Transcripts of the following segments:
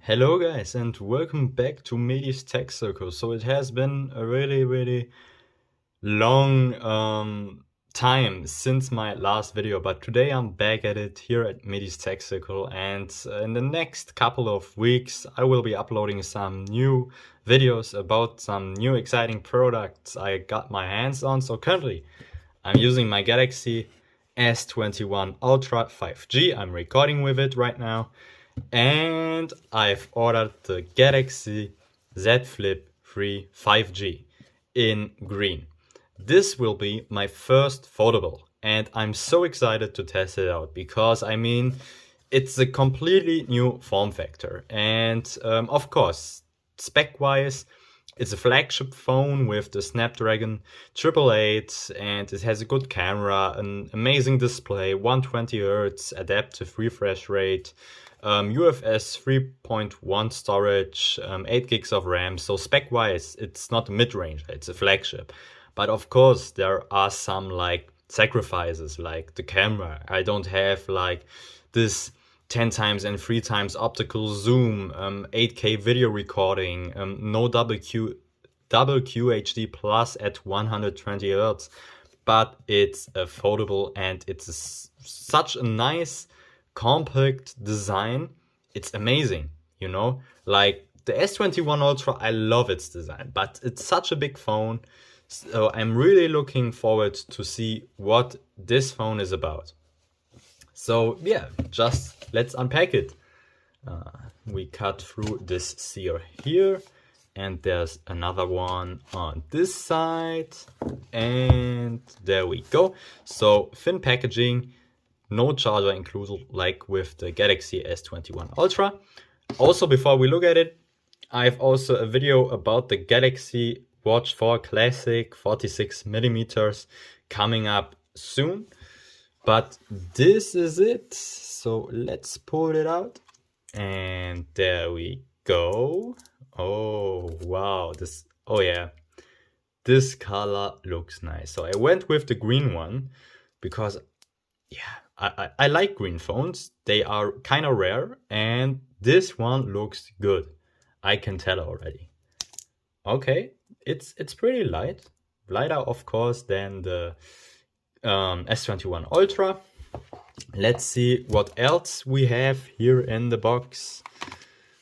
Hello guys and welcome back to Medi's Tech Circle. So it has been a really long time since my last video, but today I'm back at it here at Medi's Tech Circle, and in the next couple of weeks I will be uploading some new videos about some new exciting products I got my hands on. So currently I'm using my Galaxy S21 Ultra 5G. I'm recording with it right now. And I've ordered the Galaxy Z Flip 3 5G in green. This will be my first foldable, and I'm so excited to test it out because it's a completely new form factor. And of course, spec-wise, it's a flagship phone with the Snapdragon 888, and it has a good camera, an amazing display, 120Hz adaptive refresh rate, UFS 3.1 storage, 8 gigs of RAM. So spec-wise, it's not a mid-range, it's a flagship. But of course, there are some sacrifices, like the camera. I don't have this 10 times and 3 times optical zoom, 8K video recording, no double QHD plus at 120 Hz, but it's a foldable and it's such a nice compact design. It's amazing, you know, like the S21 Ultra. I love its design, but it's such a big phone. So I'm really looking forward to see what this phone is about. So yeah, just let's unpack it. We cut through this seal here, and there's another one on this side, and there we go. So thin packaging, no charger included like with the Galaxy S21 Ultra. Also, before we look at it, I have also a video about the Galaxy Watch 4 Classic 46mm coming up soon. But this is it. So let's pull it out. And there we go. Oh, wow. This color looks nice. So I went with the green one because, yeah, I like green phones. They are kind of rare, and this one looks good. I can tell already. Okay, it's pretty light. Lighter, of course, than the S21 Ultra. Let's see what else we have here in the box.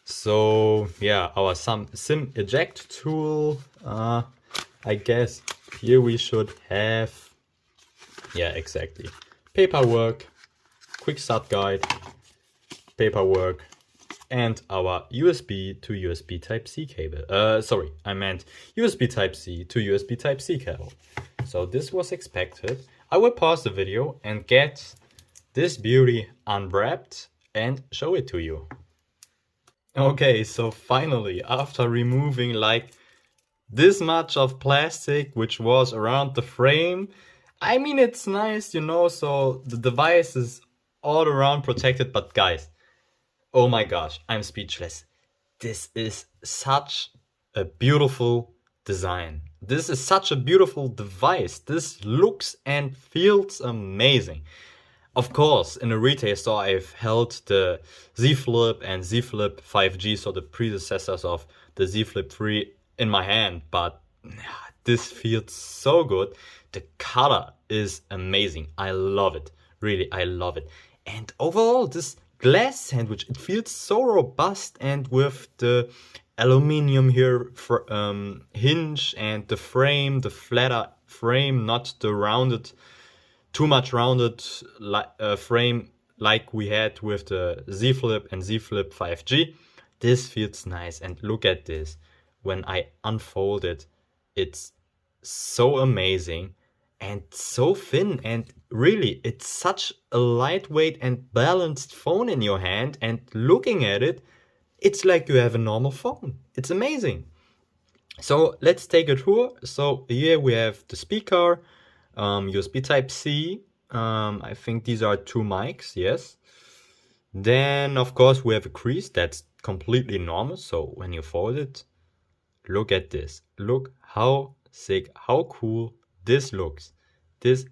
So yeah, our SIM eject tool. I guess here we should have, yeah, exactly, paperwork, quick start guide, paperwork, and our USB to USB Type-C cable. Sorry, I meant USB Type-C to USB Type-C cable. So this was expected. I will pause the video and get this beauty unwrapped and show it to you. Okay, so finally, after removing this much of plastic which was around the frame, it's nice, you know, so the device is all around protected, but guys, oh my gosh, I'm speechless. This is such a beautiful design. This is such a beautiful device. This looks and feels amazing. Of course, in a retail store, I've held the Z Flip and Z Flip 5G, so the predecessors of the Z Flip 3, in my hand, but this feels so good. The color is amazing. I love it. Really, I love it. And overall, this glass sandwich, it feels so robust, and with the aluminium here for hinge and the frame, the flatter frame, not the rounded, too much rounded frame like we had with the Z Flip and Z Flip 5G. This feels nice, and look at this. When I unfold it, it's so amazing and so thin, and really, it's such a lightweight and balanced phone in your hand, and looking at it, it's like you have a normal phone. It's amazing. So let's take a tour. So here we have the speaker, USB Type-C. I think these are 2 mics, yes. Then, of course, we have a crease that's completely normal. So when you fold it, look at this. Look how sick, how cool this looks. This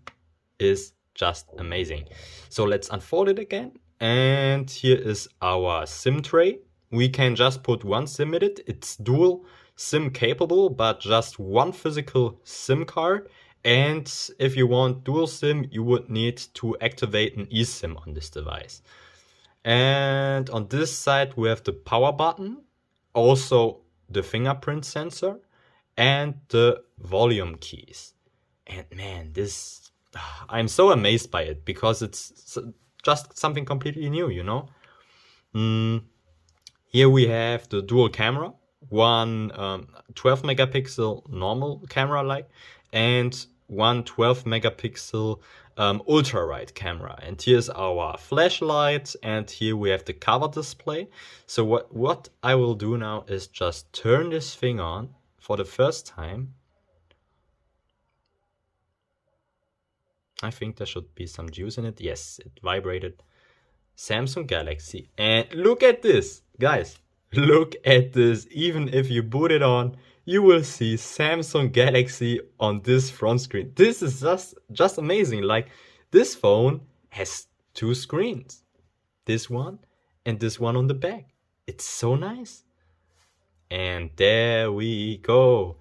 is just amazing. So let's unfold it again. And here is our SIM tray. we can just put one SIM in it. It's dual SIM capable, but just one physical SIM card. And if you want dual SIM, you would need to activate an eSIM on this device. And on this side, we have the power button, also the fingerprint sensor, and the volume keys. And man, this, I'm so amazed by it because it's just something completely new, you know? Here we have the dual camera, one 12 megapixel normal camera like, and one 12 megapixel ultra wide camera. And here's our flashlight, and here we have the cover display. So what I will do now is just turn this thing on for the first time. I think there should be some juice in it. Yes, it vibrated. Samsung Galaxy. And look at this, guys. Look at this. Even if you boot it on, you will see Samsung Galaxy on this front screen. This is just amazing. Like, this phone has two screens. This one and this one on the back. It's so nice. And there we go.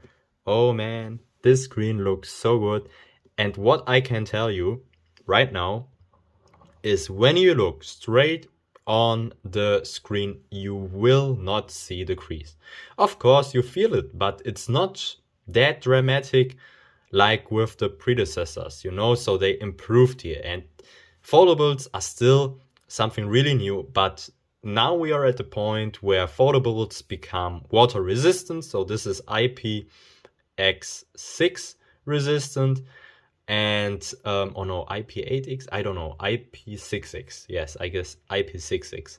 Oh man, this screen looks so good. And what I can tell you right now is when you look straight on the screen, you will not see the crease. Of course, you feel it, but it's not that dramatic like with the predecessors, you know, so they improved here. And foldables are still something really new, but now we are at the point where foldables become water resistant. So this is IPX6 resistant. And, oh no, IP8X, I don't know, IP6X, yes, I guess IP6X,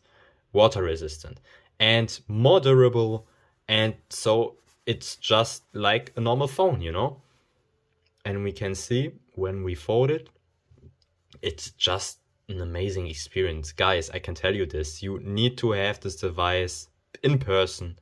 water resistant, and more durable, and so it's just like a normal phone, you know? And we can see when we fold it, it's just an amazing experience. Guys, I can tell you this, you need to have this device in person,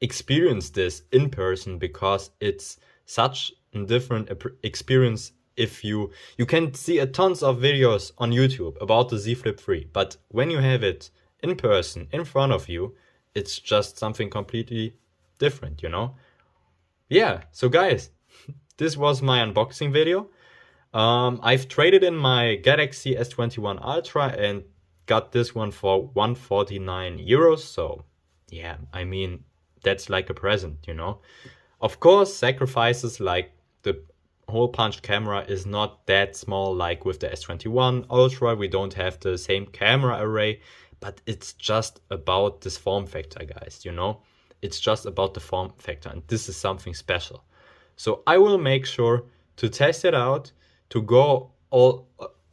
experience this in person, because it's such a different experience. If you can see a tons of videos on YouTube about the Z Flip 3, but when you have it in person, in front of you, it's just something completely different, you know? Yeah, so guys, this was my unboxing video. I've traded in my Galaxy S21 Ultra and got this one for 149 euros. So yeah, I mean, that's like a present, you know? Of course, sacrifices like the hole punch camera is not that small like with the S21 Ultra. We don't have the same camera array, but it's just about this form factor, guys, you know? It's just about the form factor, and this is something special. So I will make sure to test it out, to go all,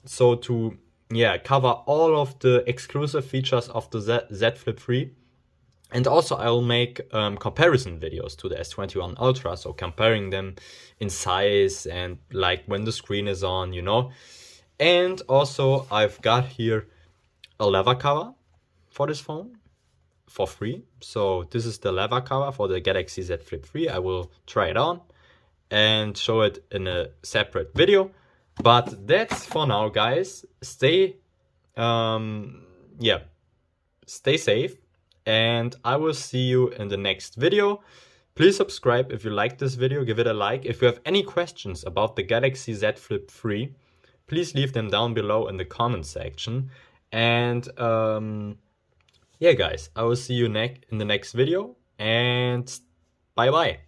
so to, yeah, cover all of the exclusive features of the Z Flip 3. And also I will make comparison videos to the S21 Ultra, so comparing them in size and like when the screen is on, you know. And also I've got here a leather cover for this phone for free. So this is the leather cover for the Galaxy Z Flip 3. I will try it on and show it in a separate video. But that's for now, guys. Stay safe. And I will see you in the next video. Please subscribe if you like this video, give it a like. If you have any questions about the Galaxy Z Flip 3, please leave them down below in the comment section. And yeah guys, I will see you in the next video, and bye bye.